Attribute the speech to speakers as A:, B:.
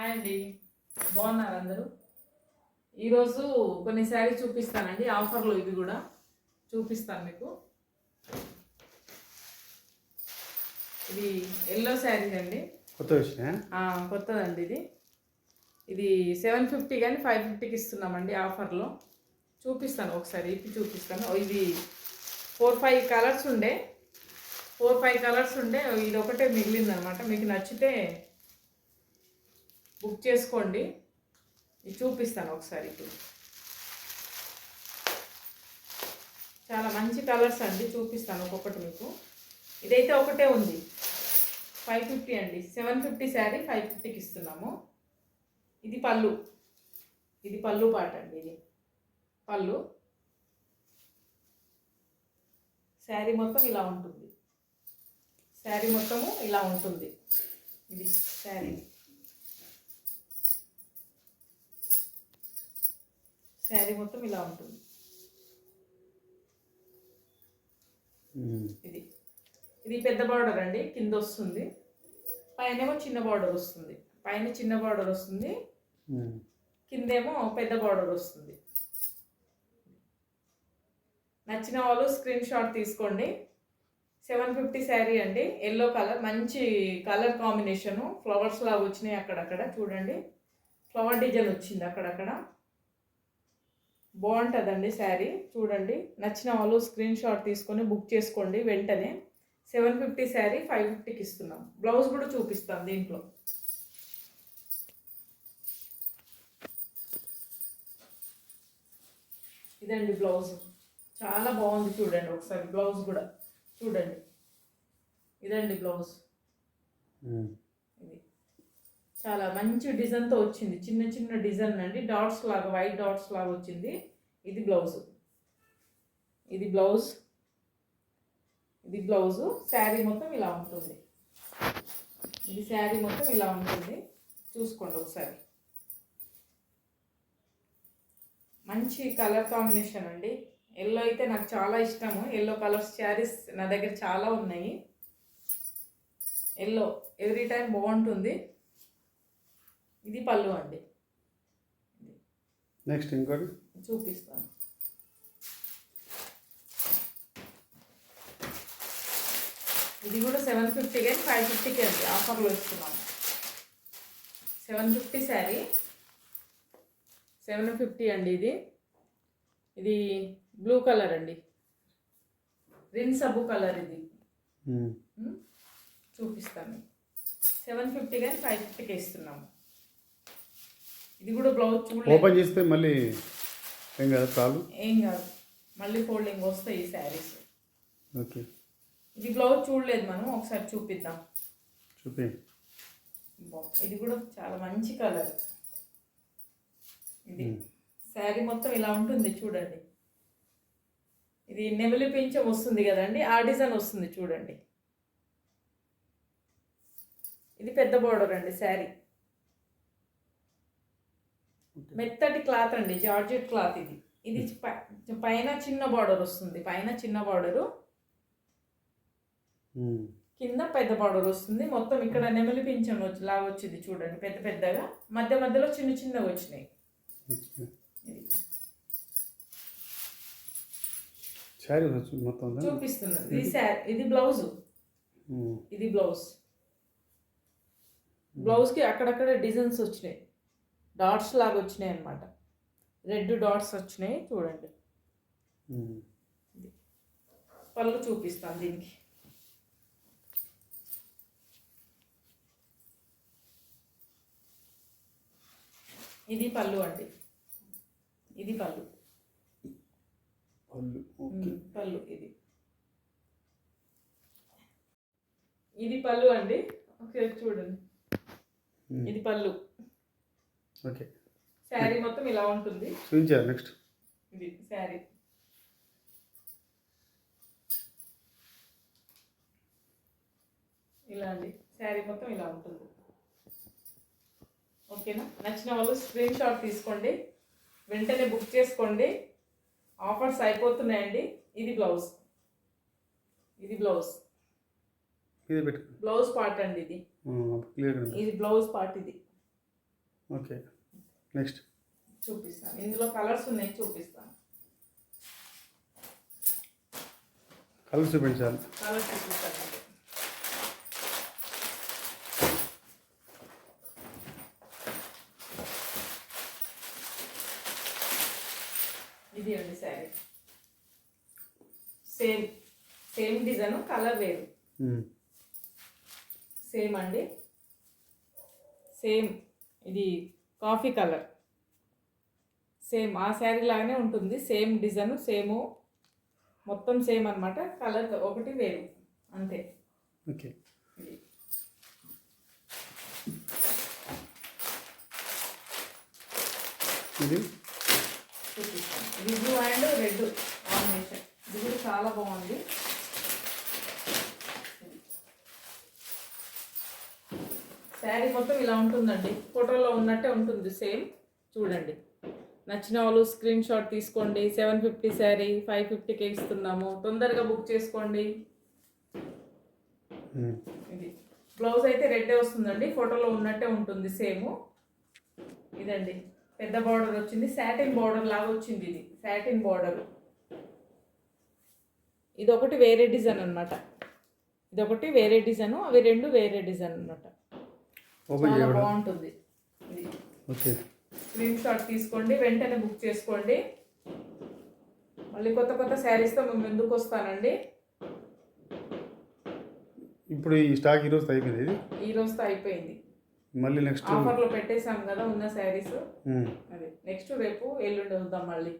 A: Hi అండి, బాగున్నారు అందరూ. ఈరోజు కొన్ని శారీ చూపిస్తానండి, ఆఫర్లో ఇవి కూడా చూపిస్తాను మీకు. ఇది ఎల్లో శారీ అండి, కొత్తదండి. ఇది 750 కానీ 550కి ఇస్తున్నామండి ఆఫర్లో. చూపిస్తాను ఒకసారి, ఇప్పి చూపిస్తాను. ఇది 4-5 కలర్స్ ఉండే, 4-5 కలర్స్ ఉండే, ఇది ఒకటే మిగిలిందనమాట. మీకు నచ్చితే బుక్ చేసుకోండి. ఇది చూపిస్తాను ఒకసారి. ఇప్పుడు చాలా మంచి కలర్స్ అండి, చూపిస్తాను ఒక్కొక్కటి మీకు. ఇదైతే ఒకటే ఉంది, 550 అండి. 750 శారీ 550కి ఇస్తున్నాము. ఇది పళ్ళు, ఇది పళ్ళు పాట అండి. ఇది పళ్ళు. శారీ మొత్తం ఇలా ఉంటుంది, శారీ మొత్తము ఇలా ఉంటుంది. ఇది శారీ, శారీ మొత్తం ఇలా ఉంటుంది. ఇది ఇది పెద్ద బార్డర్ అండి, కింద వస్తుంది. పైనేమో చిన్న బార్డర్ వస్తుంది. పైన చిన్న బార్డర్ వస్తుంది, కిందేమో పెద్ద బార్డర్ వస్తుంది. నచ్చిన వాళ్ళు స్క్రీన్ షాట్ తీసుకోండి. 750 శారీ అండి, ఎల్లో కలర్, మంచి కలర్ కాంబినేషను. ఫ్లవర్స్ లాగా వచ్చినాయి అక్కడక్కడ, చూడండి ఫ్లవర్ డిజైన్ వచ్చింది అక్కడక్కడ. బాగుంటుందండి శారీ, చూడండి. నచ్చిన వాళ్ళు స్క్రీన్ షాట్ తీసుకొని బుక్ చేసుకోండి వెంటనే. 750 శారీ 550కి ఇస్తున్నాం. బ్లౌజ్ కూడా చూపిస్తాం దీంట్లో. ఇదండి బ్లౌజ్, చాలా బాగుంది చూడండి ఒకసారి. బ్లౌజ్ కూడా చూడండి, ఇదండి బ్లౌజ్. ఇది చాలా మంచి డిజైన్తో వచ్చింది, చిన్న చిన్న డిజైన్ అండి, డాట్స్ లాగా, వైట్ డాట్స్ లాగా వచ్చింది. ఇది బ్లౌజ్, ఇది బ్లౌజ్, ఇది బ్లౌజు. శారీ మొత్తం ఇలా ఉంటుంది. ఇది శారీ మొత్తం ఇలా ఉంటుంది, చూసుకోండి ఒకసారి. మంచి కలర్ కాంబినేషన్ అండి. ఎల్లో అయితే నాకు చాలా ఇష్టము. ఎల్లో కలర్స్ శారీస్ నా దగ్గర చాలా ఉన్నాయి. ఎల్లో ఎవ్రీ టైం బాగుంటుంది. ఇది పళ్ళు అండి.
B: నెక్స్ట్ ఇంకోటి
A: చూపిస్తాను. ఇది కూడా 750 కానీ 550కి అండి, ఆఫర్లో ఇస్తున్నాము. 750 శారీ 750 అండి. ఇది బ్లూ కలర్ అండి, రిన్ సబ్బు కలర్. ఇది చూపిస్తాను. 750 కానీ 550కి ఇస్తున్నాము. ఇది కూడా బ్లౌజ్ చూడండి,
B: ఓపెన్ చేస్తే మళ్ళీ ఏం కాదు, చాలు
A: ఏం కాదు, మళ్ళీ ఫోల్డింగ్ వస్తాయి ఈ శారీస్.
B: ఓకే,
A: ఇది బ్లౌజ్ చూడలేదు మనం, ఒకసారి చూపిద్దాం.
B: చూపి.
A: ఇది కూడా చాలా మంచి కలర్. ఇది శారీ మొత్తం ఇలా ఉంటుంది చూడండి. ఇది నెమలి పింఛం వస్తుంది కదండి, ఆ డిజైన్ వస్తుంది చూడండి. ఇది పెద్ద బోర్డర్ అండి శారీ. మెత్తటి క్లాత్ అండి, జార్జెట్ క్లాత్. ఇది పైన చిన్న బార్డర్ వస్తుంది, పైన చిన్న బార్డరు, కింద పెద్ద బార్డర్ వస్తుంది. మొత్తం ఇక్కడ నెమలి పింఛం లాగా వచ్చింది చూడండి, పెద్ద పెద్దగా. మధ్య మధ్యలో చిన్న చిన్నగా వచ్చినాయి. చూపిస్తున్నది. ఇది శారీ, ఇది బ్లౌజ్, ఇది బ్లౌజ్. బ్లౌజ్కి అక్కడక్కడ డిజైన్స్ వచ్చినాయి, డాట్స్ లాగా వచ్చినాయి అన్నమాట. రెడ్ డాట్స్ వచ్చినాయి చూడండి. పళ్ళు చూపిస్తాను దీనికి. ఇది పళ్ళు అండి, ఇది పళ్ళు, పళ్ళు. ఇది పళ్ళు అండి. ఓకే, చూడండి, ఇది పళ్ళు.
B: ఓకే,
A: శారీ మొత్తం ఇలా ఉంటుంది.
B: నెక్స్ట్
A: ఇది శారీ. ఇలా అండి, శారీ మొత్తం ఇలా ఉంటుంది. ఓకేనా? నచ్చిన వాళ్ళు స్క్రీన్ షాట్ తీసుకోండి, వెంటనే బుక్ చేసుకోండి. ఆఫర్స్ అయిపోతున్నాయండి. ఇది బ్లౌజ్, ఇది బ్లౌజ్, బ్లౌజ్ పార్ట్ అండి. ఇది బ్లౌజ్ పార్ట్. ఇది
B: ఓకే నెక్స్ట్
A: చూపిస్తాను. ఇందులో కలర్స్ ఉన్నాయి, చూపిస్తాను.
B: కలర్ చూపించాలి.
A: కలర్స్ చూపిస్తాను. ఇది అండి శారీ. సేమ్ డిజైన్, కలర్ వేరు. సేమ్ అండి, సేమ్. ఇది కాఫీ కలర్. సేమ్ ఆ శారీ లాగానే ఉంటుంది. సేమ్ డిజైన్, సేమ్, మొత్తం సేమ్ అన్నమాట. కలర్ ఒకటి వేరు అంతే.
B: ఓకే ఇది
A: చూపిస్తాను. ఇది బ్లూ అండ్ రెడ్ కాంబినేషన్. ఇది కూడా చాలా బాగుంది. శారీ మొత్తం ఇలా ఉంటుందండి, ఫోటోలో ఉన్నట్టే ఉంటుంది సేమ్. చూడండి, నచ్చిన వాళ్ళు స్క్రీన్ షాట్ తీసుకోండి. 750 శారీ 550కే ఇస్తున్నాము. తొందరగా బుక్ చేసుకోండి. ఇది బ్లౌజ్ అయితే రెడ్డే వస్తుందండి, ఫోటోలో ఉన్నట్టే ఉంటుంది సేమ్. ఇదండి పెద్ద బార్డర్ వచ్చింది, సాటిన్ బార్డర్ లాగా వచ్చింది. ఇది సాటిన్ బార్డర్. ఇది ఒకటి వేరే డిజైన్ అనమాట. ఇది ఒకటి వేరే డిజైన్, అవి రెండు వేరే డిజైన్ అనమాట. చాలా బాగుంటుంది. ఇది
B: ఓకే
A: స్క్రీన్ షాట్ తీసుకోండి, వెంటనే బుక్ చేసుకోండి. మళ్ళీ కొత్త కొత్త శారీస్తో మేము ముందుకు వస్తానండి.
B: ఇప్పుడు ఈ స్టాక్ ఈరోజు అయిపోయింది. ఇది
A: ఈ రోజుతో అయిపోయింది.
B: మళ్ళీ నెక్స్ట్
A: ఆఫర్లో పెట్టేసాం కదా ఉన్న శారీస్. అది నెక్స్ట్ రేపు ఎల్లుండి వద్దాం మళ్ళీ.